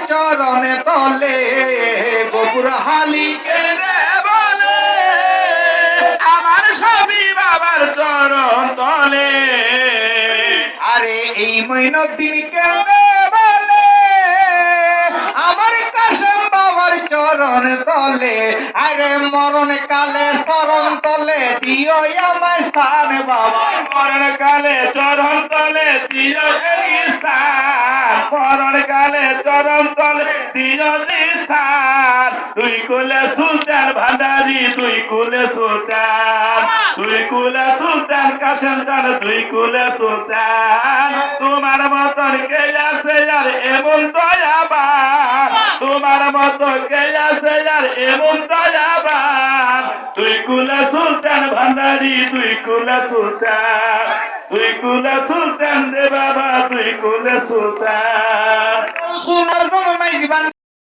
চরণে তলে গোপুর হালি রে বলে আমার সবই বাবার চরণ তলে। আরে এই মঈনুদ্দিন কেন্দ্রে বলে আমার কাশেম বাবার চরণ তলে। আরে মরণ কালে চরণ তলে দিও আমায় স্থান বাবা। মরণ কালে চরণ তলে দিও এই স্থান, মরণ কালে চরণ তলে দিও এই স্থান। তুই কুলে সুলতান ভান্ডারি, তুই কুলে সুলতান, তুই কুলে সুলতান কাশেম চান, তুই কুলে সুলতান। তোমার মতন কে আছে আর এমন দয়াবান, তোমার মত কে আছে আর এমন দয়াবান। তুই কুলে সুলতান ভান্ডারি, তুই কুলে সুলতান, তুই কুলে সুলতান রে বাবা, তুই কুলে সুলতান। সোনার